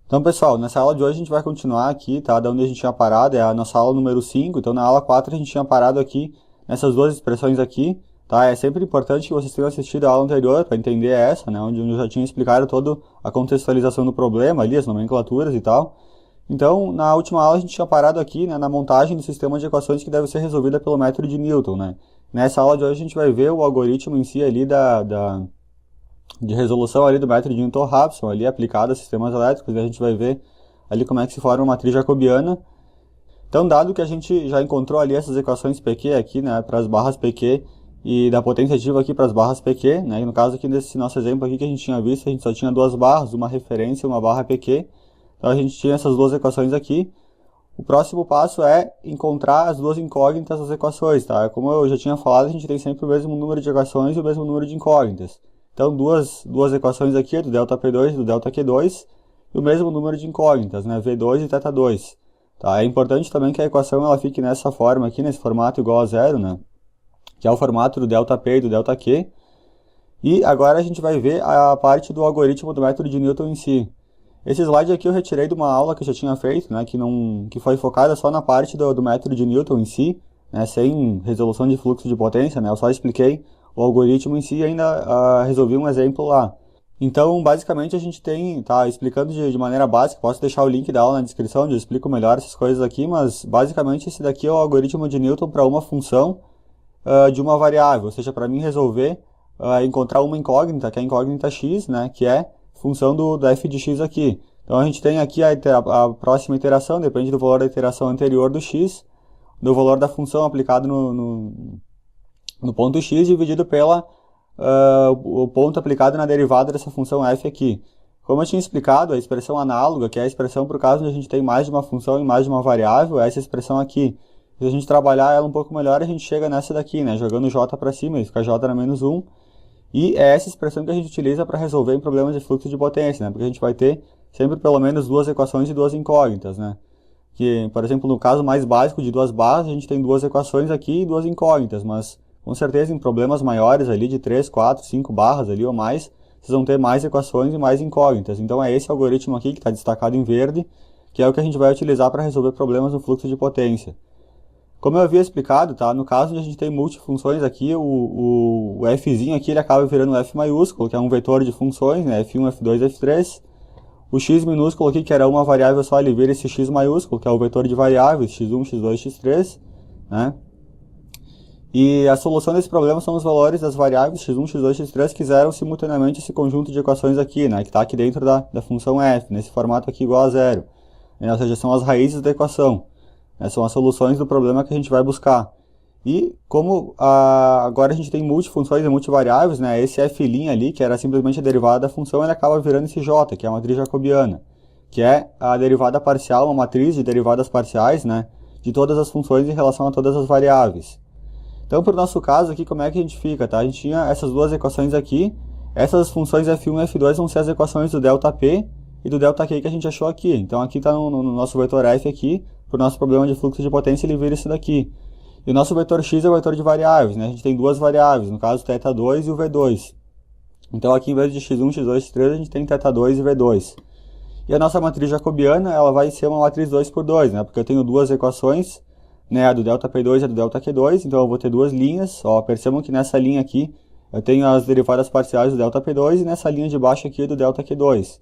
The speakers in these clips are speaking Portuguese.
Então, pessoal, nessa aula de hoje a gente vai continuar aqui, tá? Da onde a gente tinha parado, é a nossa aula número 5. Então, na aula 4 a gente tinha parado aqui nessas duas expressões aqui, tá? É sempre importante que vocês tenham assistido a aula anterior para entender essa, né? Onde eu já tinha explicado toda a contextualização do problema ali, as nomenclaturas e tal. Então, na última aula a gente tinha parado aqui, né, na montagem do sistema de equações que deve ser resolvida pelo método de Newton, né? Nessa aula de hoje a gente vai ver o algoritmo em si ali de resolução ali do método de Newton-Raphson, ali aplicado a sistemas elétricos, e a gente vai ver ali como é que se forma uma matriz jacobiana. Então, dado que a gente já encontrou ali essas equações PQ aqui, né, para as barras PQ, e da potência ativa aqui para as barras PQ, né, e no caso aqui nesse nosso exemplo aqui que a gente tinha visto, a gente só tinha duas barras, uma referência e uma barra PQ, então a gente tinha essas duas equações aqui. O próximo passo é encontrar as duas incógnitas das equações, tá? Como eu já tinha falado, a gente tem sempre o mesmo número de equações e o mesmo número de incógnitas. Então, duas equações aqui, do ΔP2 e do ΔQ2, e o mesmo número de incógnitas, né? V2 e θ2. Tá? É importante também que a equação ela fique nessa forma aqui, nesse formato igual a zero, né? Que é o formato do ΔP e do ΔQ. E agora a gente vai ver a parte do algoritmo do método de Newton em si. Esse slide aqui eu retirei de uma aula que eu já tinha feito, né, que foi focada só na parte do método de Newton em si, né, sem resolução de fluxo de potência, né, eu só expliquei o algoritmo em si e ainda resolvi um exemplo lá. Então, basicamente, a gente tem, tá, explicando de maneira básica, posso deixar o link da aula na descrição, onde eu explico melhor essas coisas aqui, mas basicamente esse daqui é o algoritmo de Newton para uma função de uma variável, ou seja, para mim resolver encontrar uma incógnita, que é a incógnita x, né, que é função do f de x aqui. Então a gente tem aqui a próxima iteração, depende do valor da iteração anterior do x, do valor da função aplicado no ponto x, dividido pela o ponto aplicado na derivada dessa função f aqui. Como eu tinha explicado, a expressão análoga, que é a expressão para o caso onde a gente tem mais de uma função e mais de uma variável, é essa expressão aqui. Se a gente trabalhar ela um pouco melhor, a gente chega nessa daqui, né, jogando j para cima, fica j na menos 1. E é essa expressão que a gente utiliza para resolver em problemas de fluxo de potência, né? Porque a gente vai ter sempre pelo menos duas equações e duas incógnitas, né? Que, por exemplo, no caso mais básico de duas barras, a gente tem duas equações aqui e duas incógnitas, mas com certeza em problemas maiores ali de 3, 4, 5 barras ali ou mais, vocês vão ter mais equações e mais incógnitas. Então é esse algoritmo aqui que está destacado em verde, que é o que a gente vai utilizar para resolver problemas no fluxo de potência. Como eu havia explicado, tá? No caso de a gente tem multifunções aqui, o fzinho aqui ele acaba virando f maiúsculo, que é um vetor de funções, né? f1, f2, f3. O x minúsculo aqui, que era uma variável só, ele vira esse x maiúsculo, que é o vetor de variáveis, x1, x2, x3, né? E a solução desse problema são os valores das variáveis x1, x2, x3 que zeram simultaneamente esse conjunto de equações aqui, né? Que está aqui dentro da função f, nesse formato aqui igual a zero. Ou seja, são as raízes da equação. São as soluções do problema que a gente vai buscar. E como agora a gente tem multifunções e multivariáveis, né, esse f' ali, que era simplesmente a derivada da função, ele acaba virando esse j, que é a matriz jacobiana, que é a derivada parcial, uma matriz de derivadas parciais, né, de todas as funções em relação a todas as variáveis. Então, para o nosso caso aqui, como é que a gente fica? Tá? A gente tinha essas duas equações aqui, essas funções f1 e f2 vão ser as equações do ΔP e do ΔQ que a gente achou aqui. Então, aqui está no nosso vetor f aqui, para o nosso problema de fluxo de potência, ele vira isso daqui. E o nosso vetor x é o vetor de variáveis, né? A gente tem duas variáveis, no caso, θ2 e o v2. Então, aqui, em vez de x1, x2, x3, a gente tem θ2 e v2. E a nossa matriz jacobiana, ela vai ser uma matriz 2 por 2, né? Porque eu tenho duas equações, né? A do ΔP2 e a do ΔQ2, então eu vou ter duas linhas. Ó, percebam que nessa linha aqui, eu tenho as derivadas parciais do ΔP2 e nessa linha de baixo aqui do ΔQ2.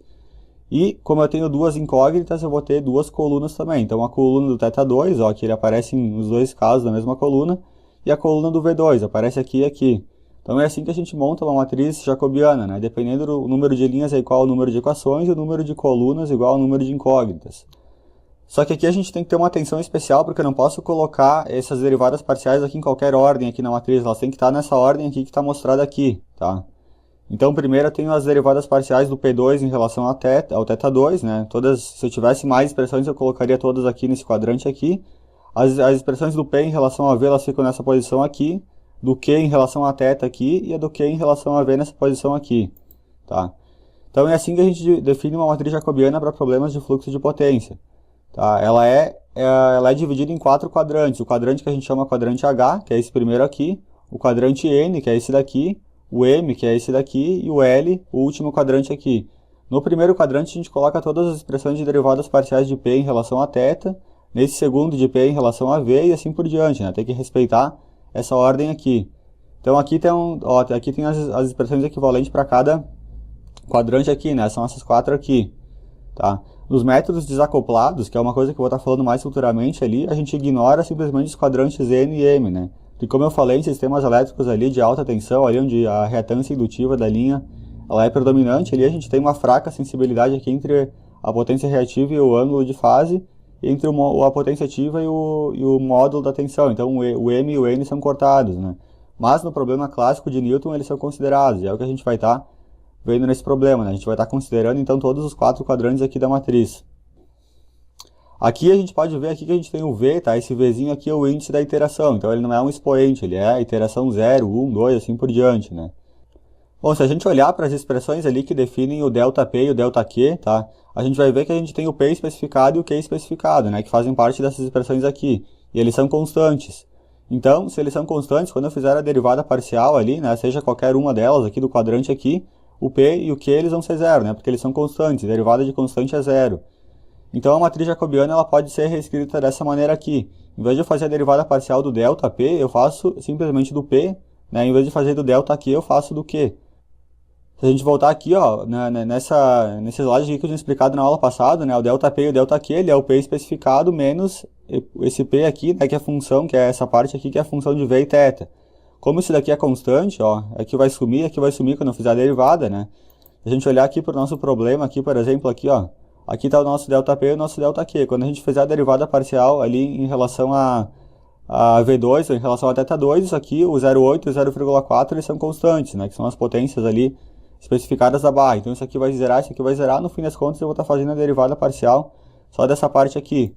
E, como eu tenho duas incógnitas, eu vou ter duas colunas também. Então, a coluna do θ2, ó, que ele aparece nos dois casos da mesma coluna, e a coluna do V2, aparece aqui e aqui. Então, é assim que a gente monta uma matriz jacobiana, né? Dependendo do número de linhas é igual ao número de equações, e o número de colunas é igual ao número de incógnitas. Só que aqui a gente tem que ter uma atenção especial, porque eu não posso colocar essas derivadas parciais aqui em qualquer ordem aqui na matriz. Elas têm que estar nessa ordem aqui que está mostrada aqui, tá? Então, primeiro eu tenho as derivadas parciais do P2 em relação ao θ2, né? Se eu tivesse mais expressões, eu colocaria todas aqui nesse quadrante aqui. As expressões do P em relação a V, elas ficam nessa posição aqui. Do Q em relação a θ aqui, e a do Q em relação a V nessa posição aqui, tá? Então, é assim que a gente define uma matriz jacobiana para problemas de fluxo de potência, tá? Ela é dividida em 4 quadrantes. O quadrante que a gente chama quadrante H, que é esse primeiro aqui. O quadrante N, que é esse daqui. O M, que é esse daqui, e o L, o último quadrante aqui. No primeiro quadrante a gente coloca todas as expressões de derivadas parciais de P em relação a θ, nesse segundo de P em relação a V e assim por diante, né? Tem que respeitar essa ordem aqui. Então aqui tem, aqui tem as expressões equivalentes para cada quadrante aqui, né? São essas 4 aqui, tá? Nos métodos desacoplados, que é uma coisa que eu vou estar falando mais futuramente ali, a gente ignora simplesmente os quadrantes N e M, né? E como eu falei, em sistemas elétricos ali de alta tensão, ali onde a reatância indutiva da linha ela é predominante, ali a gente tem uma fraca sensibilidade aqui entre a potência reativa e o ângulo de fase, entre a potência ativa e o módulo da tensão. Então o M e o N são cortados, né? Mas no problema clássico de Newton eles são considerados, e é o que a gente vai estar vendo nesse problema, né? A gente vai estar considerando então todos os 4 quadrantes aqui da matriz. Aqui a gente pode ver aqui que a gente tem o V, tá? Esse Vzinho aqui é o índice da iteração, então ele não é um expoente, ele é a iteração 0, 1, 2, assim por diante, né? Bom, se a gente olhar para as expressões ali que definem o ΔP e o ΔQ, tá? A gente vai ver que a gente tem o P especificado e o Q especificado, né? Que fazem parte dessas expressões aqui. E eles são constantes. Então, se eles são constantes, quando eu fizer a derivada parcial ali, né? Seja qualquer uma delas aqui do quadrante aqui, o P e o Q eles vão ser zero, né? Porque eles são constantes. A derivada de constante é zero. Então, a matriz jacobiana ela pode ser reescrita dessa maneira aqui. Em vez de eu fazer a derivada parcial do ΔP, eu faço simplesmente do P, né? Em vez de fazer do ΔQ, eu faço do Q. Se a gente voltar aqui, ó, nesse slide aqui que eu tinha explicado na aula passada, né, o ΔP e o ΔQ, ele é o P especificado menos esse P aqui, né, que é a função, que é essa parte aqui, que é a função de V e θ. Como isso daqui é constante, ó, aqui vai sumir quando eu fizer a derivada, né. Se a gente olhar aqui para o nosso problema, aqui, por exemplo, aqui, ó, aqui está o nosso ΔP e o nosso ΔQ. Quando a gente fizer a derivada parcial ali em relação a V2 ou em relação a θ2, isso aqui, o 0,8 e o 0,4, eles são constantes, né, que são as potências ali especificadas da barra. Então isso aqui vai zerar, isso aqui vai zerar, no fim das contas eu vou estar fazendo a derivada parcial só dessa parte aqui.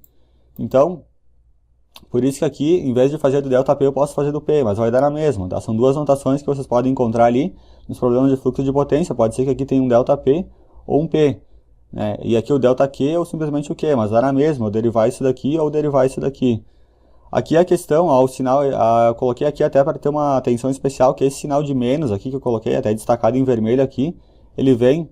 Então, por isso que aqui, em vez de fazer do ΔP, eu posso fazer do P, mas vai dar na mesma, tá? São duas notações que vocês podem encontrar ali nos problemas de fluxo de potência. Pode ser que aqui tenha um ΔP ou um P, né? E aqui o ΔQ ou simplesmente o Q, mas dá na mesma, eu derivar isso daqui ou derivar isso daqui. Aqui a questão, ó, o sinal, eu coloquei aqui até para ter uma atenção especial, que esse sinal de menos aqui que eu coloquei, até destacado em vermelho aqui, ele vem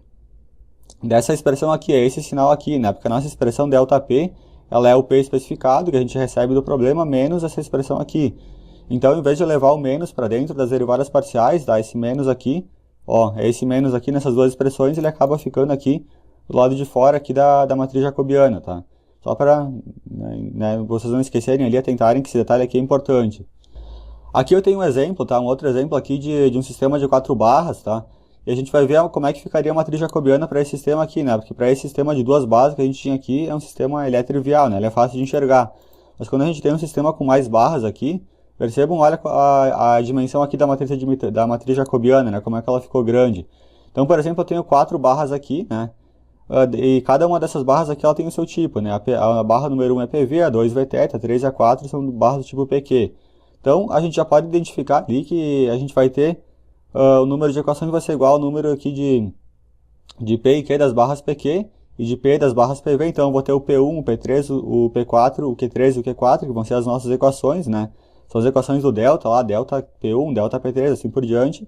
dessa expressão aqui, é esse sinal aqui, né? Porque a nossa expressão ΔP, ela é o P especificado, que a gente recebe do problema, menos essa expressão aqui. Então, em vez de eu levar o menos para dentro das derivadas parciais, tá? Esse menos aqui, ó, esse menos aqui nessas duas expressões, ele acaba ficando aqui do lado de fora aqui da matriz jacobiana, tá? Só para, né, vocês não esquecerem ali, atentarem que esse detalhe aqui é importante. Aqui eu tenho um exemplo, tá? Um outro exemplo aqui de um sistema de 4 barras, tá? E a gente vai ver como é que ficaria a matriz jacobiana para esse sistema aqui, né? Porque para esse sistema de 2 barras que a gente tinha aqui, é um sistema, ele é trivial, né? Ele é fácil de enxergar. Mas quando a gente tem um sistema com mais barras aqui, percebam, olha a dimensão aqui da matriz jacobiana, né? Como é que ela ficou grande. Então, por exemplo, eu tenho 4 barras aqui, né? E cada uma dessas barras aqui ela tem o seu tipo, né? A barra número 1 é PV, a 2 Vθ, a 3 e a 4 são barras do tipo PQ. Então, a gente já pode identificar ali que a gente vai ter o número de equações vai ser igual ao número aqui de P e Q das barras PQ e de P das barras PV. Então, eu vou ter o P1, o P3, o P4, o Q3 e o Q4, que vão ser as nossas equações, né? São as equações do delta lá, delta P1, delta P3, assim por diante.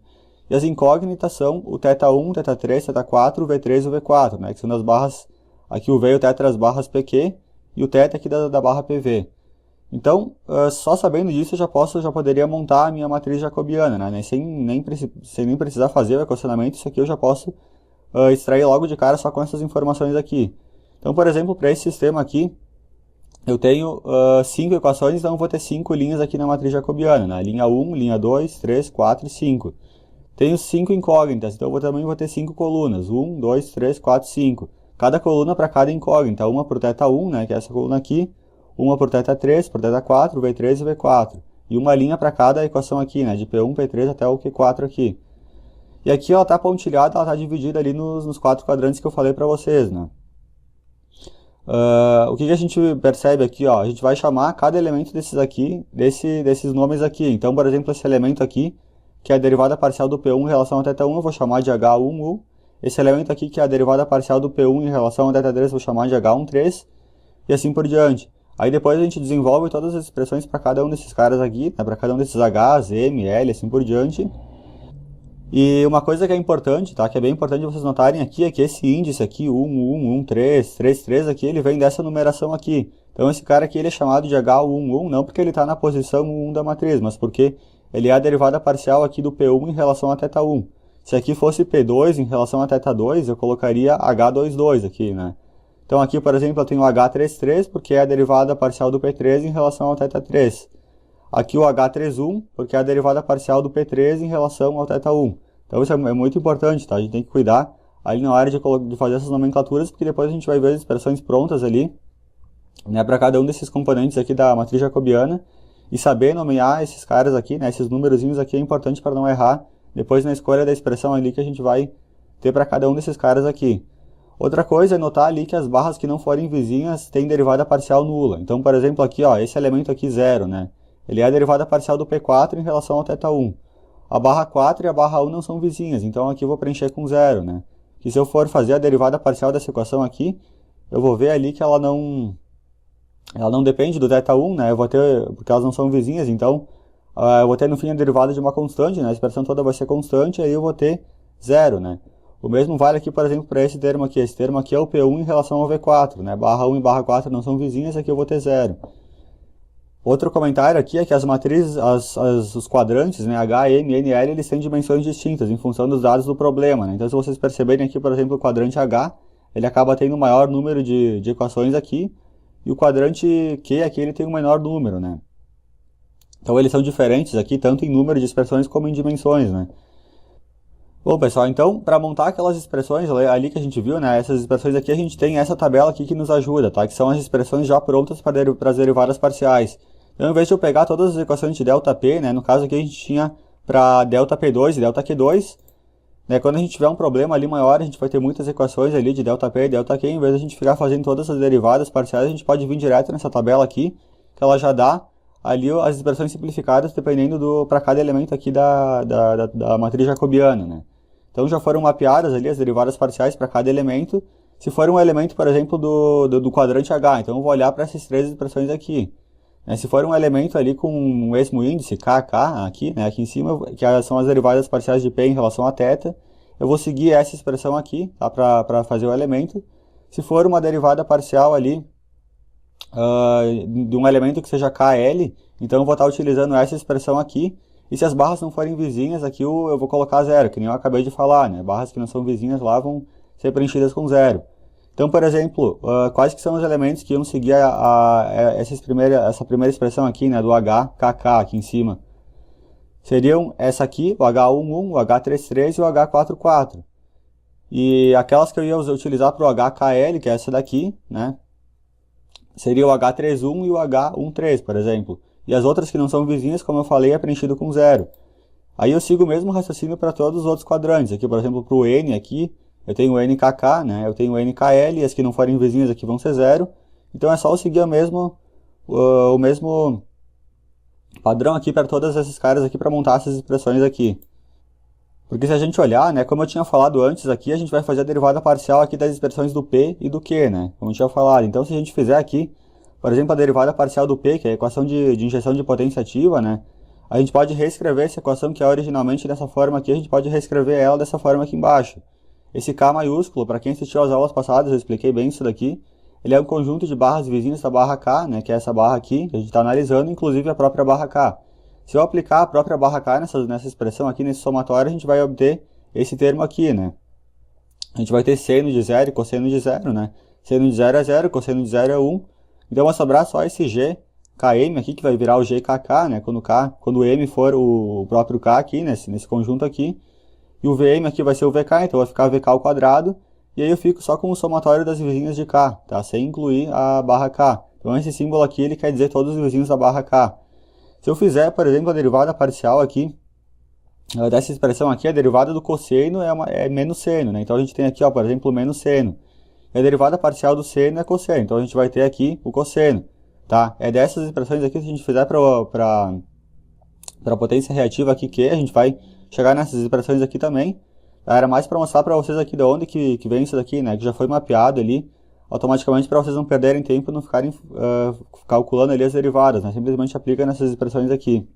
E as incógnitas são o θ1, θ3, θ4, o V3 e o V4, né? Que são das barras, aqui o V e o θ das barras PQ e o θ aqui da barra PV. Então, só sabendo disso, eu já poderia montar a minha matriz jacobiana, né? Sem nem precisar fazer o equacionamento, isso aqui eu já posso extrair logo de cara só com essas informações aqui. Então, por exemplo, para esse sistema aqui, eu tenho 5 equações, então eu vou ter 5 linhas aqui na matriz jacobiana, né? Linha 1, linha 2, 3, 4 e 5. Tenho 5 incógnitas, então eu também vou ter 5 colunas. 1, 2, 3, 4, 5. Cada coluna para cada incógnita. Uma por θ1, né, que é essa coluna aqui. Uma por θ3, por θ4, V3 e V4. E uma linha para cada equação aqui, né, de P1, P3 até o Q4 aqui. E aqui ela está pontilhada, ela está dividida ali nos 4 quadrantes que eu falei para vocês, né. O que a gente percebe aqui, ó, a gente vai chamar cada elemento desses aqui, desses nomes aqui. Então, por exemplo, esse elemento aqui, que é a derivada parcial do P1 em relação a θ1, eu vou chamar de H1U. Esse elemento aqui, que é a derivada parcial do P1 em relação a θ3, eu vou chamar de H13, e assim por diante. Aí depois a gente desenvolve todas as expressões para cada um desses caras aqui, né, para cada um desses Hs, M, L, assim por diante. E uma coisa que é importante, tá? Que é bem importante vocês notarem aqui, é que esse índice aqui, 1, 1, 1, 3, 3, 3 aqui, ele vem dessa numeração aqui. Então esse cara aqui ele é chamado de H11, não porque ele está na posição 1 da matriz, mas porque ele é a derivada parcial aqui do P1 em relação a θ1. Se aqui fosse P2 em relação a θ2, eu colocaria H22 aqui, né? Então aqui, por exemplo, eu tenho H33 porque é a derivada parcial do P3 em relação ao θ3. Aqui o H31, porque é a derivada parcial do P3 em relação ao θ1. Então isso é muito importante, tá? A gente tem que cuidar ali na hora de fazer essas nomenclaturas, porque depois a gente vai ver as expressões prontas ali, né, para cada um desses componentes aqui da matriz jacobiana, e saber nomear esses caras aqui, né, esses númerozinhos aqui é importante para não errar depois na escolha da expressão ali que a gente vai ter para cada um desses caras aqui. Outra coisa é notar ali que as barras que não forem vizinhas têm derivada parcial nula. Então, por exemplo, aqui, ó, esse elemento aqui 0, né? Ele é a derivada parcial do P4 em relação ao θ1. A barra 4 e a barra 1 não são vizinhas, então aqui eu vou preencher com 0, né? Que se eu for fazer a derivada parcial dessa equação aqui, eu vou ver ali que ela não depende do θ1, né? Eu vou ter, porque elas não são vizinhas, então eu vou ter no fim a derivada de uma constante, né? A expressão toda vai ser constante, aí eu vou ter 0, né? O mesmo vale aqui, por exemplo, para esse termo aqui. Esse termo aqui é o P1 em relação ao V4, né? Barra 1 e barra 4 não são vizinhas, aqui eu vou ter 0. Outro comentário aqui é que as matrizes, os quadrantes, né, H, M, N, L, eles têm dimensões distintas em função dos dados do problema, né? Então, se vocês perceberem aqui, por exemplo, o quadrante H, ele acaba tendo o maior número de equações aqui, e o quadrante Q aqui ele tem o menor número, né? Então, eles são diferentes aqui, tanto em número de expressões como em dimensões, né? Bom, pessoal, então, para montar aquelas expressões ali que a gente viu, né, essas expressões aqui, a gente tem essa tabela aqui que nos ajuda, tá? Que são as expressões já prontas para as derivadas parciais. Então, em vez de eu pegar todas as equações de ΔP, né, no caso aqui a gente tinha para ΔP2 e ΔQ2, né, quando a gente tiver um problema ali maior, a gente vai ter muitas equações ali de ΔP e ΔQ, em vez de a gente ficar fazendo todas as derivadas parciais, a gente pode vir direto nessa tabela aqui, que ela já dá ali as expressões simplificadas dependendo para cada elemento aqui da matriz jacobiana, né? Então já foram mapeadas ali as derivadas parciais para cada elemento. Se for um elemento, por exemplo, do quadrante H, então eu vou olhar para essas três expressões aqui. Se for um elemento ali com o mesmo índice, KK, aqui, né, aqui em cima, que são as derivadas parciais de P em relação a θ, eu vou seguir essa expressão aqui, tá, para fazer o elemento. Se for uma derivada parcial ali de um elemento que seja KL, então eu vou estar utilizando essa expressão aqui. E se as barras não forem vizinhas, aqui eu vou colocar 0, que nem eu acabei de falar, né? Barras que não são vizinhas lá vão ser preenchidas com 0. Então, por exemplo, quais que são os elementos que iam seguir essa primeira expressão aqui, né? Do HKK aqui em cima. Seriam essa aqui, o H11, o H33 e o H44. E aquelas que eu ia utilizar para o HKL, que é essa daqui, né? Seria o H31 e o H13, por exemplo. E as outras que não são vizinhas, como eu falei, é preenchido com 0. Aí eu sigo o mesmo raciocínio para todos os outros quadrantes. Aqui, por exemplo, para o N aqui, eu tenho o NKK, né? Eu tenho o NKL, e as que não forem vizinhas aqui vão ser 0. Então é só eu seguir o mesmo padrão aqui para todos esses caras aqui para montar essas expressões aqui. Porque se a gente olhar, né, como eu tinha falado antes aqui, a gente vai fazer a derivada parcial aqui das expressões do P e do Q, né? Como eu tinha falado. Então se a gente fizer aqui, por exemplo, a derivada parcial do P, que é a equação de injeção de potência ativa, né? A gente pode reescrever essa equação que é originalmente dessa forma aqui, a gente pode reescrever ela dessa forma aqui embaixo. Esse K maiúsculo, para quem assistiu às aulas passadas, eu expliquei bem isso daqui. Ele é um conjunto de barras vizinhas da barra K, né? Que é essa barra aqui, que a gente está analisando, inclusive a própria barra K. Se eu aplicar a própria barra K nessa expressão aqui, nesse somatório, a gente vai obter esse termo aqui, né? A gente vai ter seno de 0 e cosseno de 0, né? Seno de 0 é 0, cosseno de 0 é 1. Então vai sobrar só esse G, KM aqui, que vai virar o GKK, né? Quando o M for o próprio K aqui, nesse conjunto aqui. E o VM aqui vai ser o VK, então vai ficar VK ao quadrado. E aí eu fico só com o somatório das vizinhas de K, tá? Sem incluir a barra K. Então esse símbolo aqui, ele quer dizer todos os vizinhos da barra K. Se eu fizer, por exemplo, a derivada parcial aqui, dessa expressão aqui, a derivada do cosseno é menos seno, né? Então a gente tem aqui, ó, por exemplo, menos seno. E a derivada parcial do seno é cosseno, então a gente vai ter aqui o cosseno, tá? É dessas expressões aqui que a gente fizer para a potência reativa aqui que a gente vai chegar nessas expressões aqui também. Era mais para mostrar para vocês aqui de onde que vem isso daqui, né? Que já foi mapeado ali automaticamente para vocês não perderem tempo e não ficarem calculando ali as derivadas, né? Simplesmente aplica nessas expressões aqui.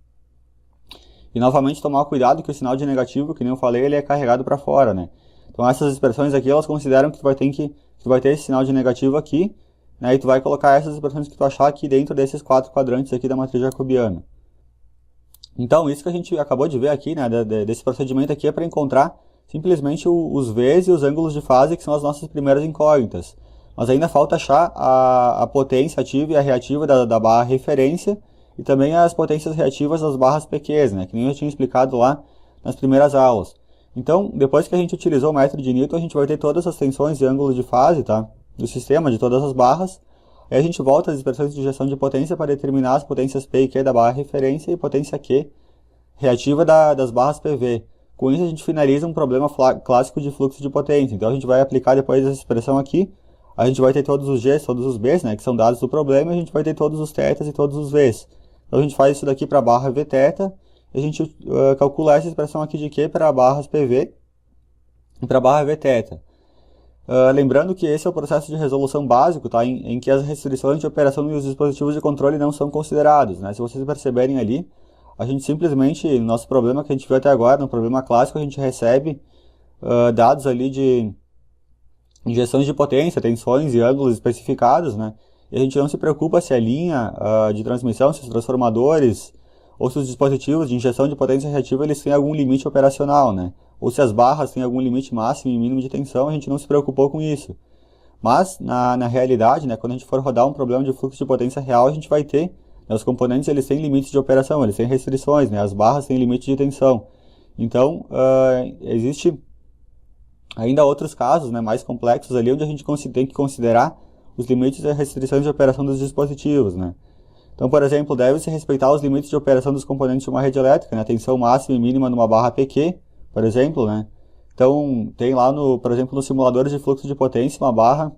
E novamente tomar cuidado que o sinal de negativo, que nem eu falei, ele é carregado para fora, né? Então essas expressões aqui, elas consideram que tu vai ter esse sinal de negativo aqui, né? E tu vai colocar essas expressões que tu achar aqui dentro desses 4 quadrantes aqui da matriz jacobiana. Então, isso que a gente acabou de ver aqui, né, desse procedimento aqui é para encontrar simplesmente os V's e os ângulos de fase, que são as nossas primeiras incógnitas. Mas ainda falta achar a potência ativa e a reativa da barra referência e também as potências reativas das barras PQs, né, que nem eu tinha explicado lá nas primeiras aulas. Então, depois que a gente utilizou o método de Newton, a gente vai ter todas as tensões e ângulos de fase, tá, do sistema, de todas as barras. Aí a gente volta às expressões de injeção de potência para determinar as potências P e Q da barra referência e potência Q reativa das barras PV. Com isso a gente finaliza um problema clássico de fluxo de potência. Então a gente vai aplicar depois essa expressão aqui, a gente vai ter todos os Gs, todos os Bs, né, que são dados do problema, e a gente vai ter todos os θs e todos os Vs. Então a gente faz isso daqui para a barra Vθ, e a gente calcula essa expressão aqui de Q para barras PV e para a barra Vθ. Lembrando que esse é o processo de resolução básico, tá? Em que as restrições de operação e os dispositivos de controle não são considerados, né? Se vocês perceberem ali, a gente simplesmente, no nosso problema que a gente viu até agora, no problema clássico, a gente recebe dados ali de injeções de potência, tensões e ângulos especificados, né? E a gente não se preocupa se a linha de transmissão, se os transformadores ou se os dispositivos de injeção de potência reativa eles têm algum limite operacional, né? Ou se as barras têm algum limite máximo e mínimo de tensão, a gente não se preocupou com isso. Mas, na realidade, né, quando a gente for rodar um problema de fluxo de potência real, a gente vai ter, né, os componentes eles têm limites de operação, eles têm restrições, né, as barras têm limite de tensão. Então, existe ainda outros casos, né, mais complexos ali, onde a gente tem que considerar os limites e restrições de operação dos dispositivos, né. Então, por exemplo, deve-se respeitar os limites de operação dos componentes de uma rede elétrica, né, tensão máxima e mínima numa barra PQ, por exemplo, né? Então, tem lá, por exemplo, nos simuladores de fluxo de potência, uma barra,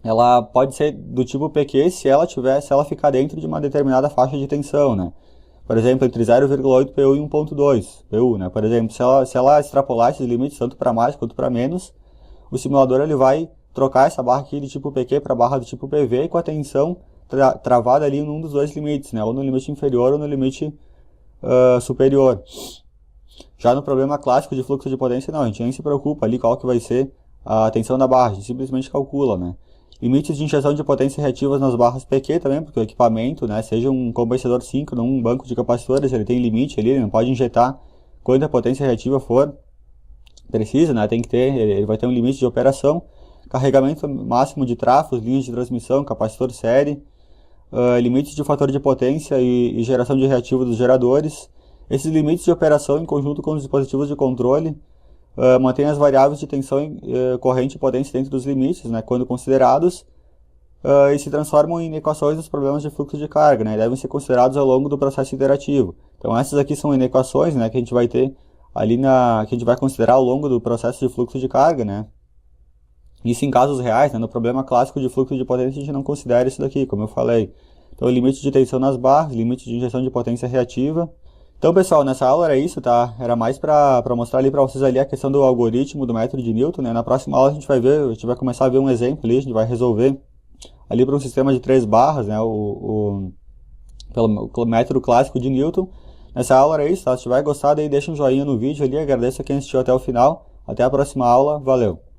ela pode ser do tipo PQ se ela ficar dentro de uma determinada faixa de tensão, né? Por exemplo, entre 0,8 PU e 1,2 PU, né? Por exemplo, se ela extrapolar esses limites tanto para mais quanto para menos, o simulador ele vai trocar essa barra aqui de tipo PQ para barra do tipo PV com a tensão travada ali num dos dois limites, né? Ou no limite inferior ou no limite superior. Já no problema clássico de fluxo de potência, não, a gente nem se preocupa ali qual que vai ser a tensão da barra, a gente simplesmente calcula, né? Limites de injeção de potência reativas nas barras PQ também, porque o equipamento, né, seja um compensador síncrono, um banco de capacitores, ele tem limite ali, ele não pode injetar quanta potência reativa for precisa, né, tem que ter, ele vai ter um limite de operação, carregamento máximo de trafos, linhas de transmissão, capacitor série, limites de fator de potência e geração de reativo dos geradores. Esses limites de operação, em conjunto com os dispositivos de controle, mantêm as variáveis de tensão, corrente e potência dentro dos limites, né, quando considerados, e se transformam em equações dos problemas de fluxo de carga, né, e devem ser considerados ao longo do processo iterativo. Então essas aqui são inequações, né, que a gente vai ter ali que a gente vai considerar ao longo do processo de fluxo de carga, né. Isso em casos reais, né, no problema clássico de fluxo de potência a gente não considera isso daqui, como eu falei. Então limite de tensão nas barras, limite de injeção de potência reativa. Então, pessoal, nessa aula era isso, tá? Era mais para mostrar ali para vocês ali a questão do algoritmo do método de Newton, né? Na próxima aula a gente vai começar a ver um exemplo ali, a gente vai resolver ali para um sistema de 3 barras, né? Pelo método clássico de Newton. Nessa aula era isso, tá? Se tiver gostado aí, deixa um joinha no vídeo ali, agradeço a quem assistiu até o final. Até a próxima aula, valeu!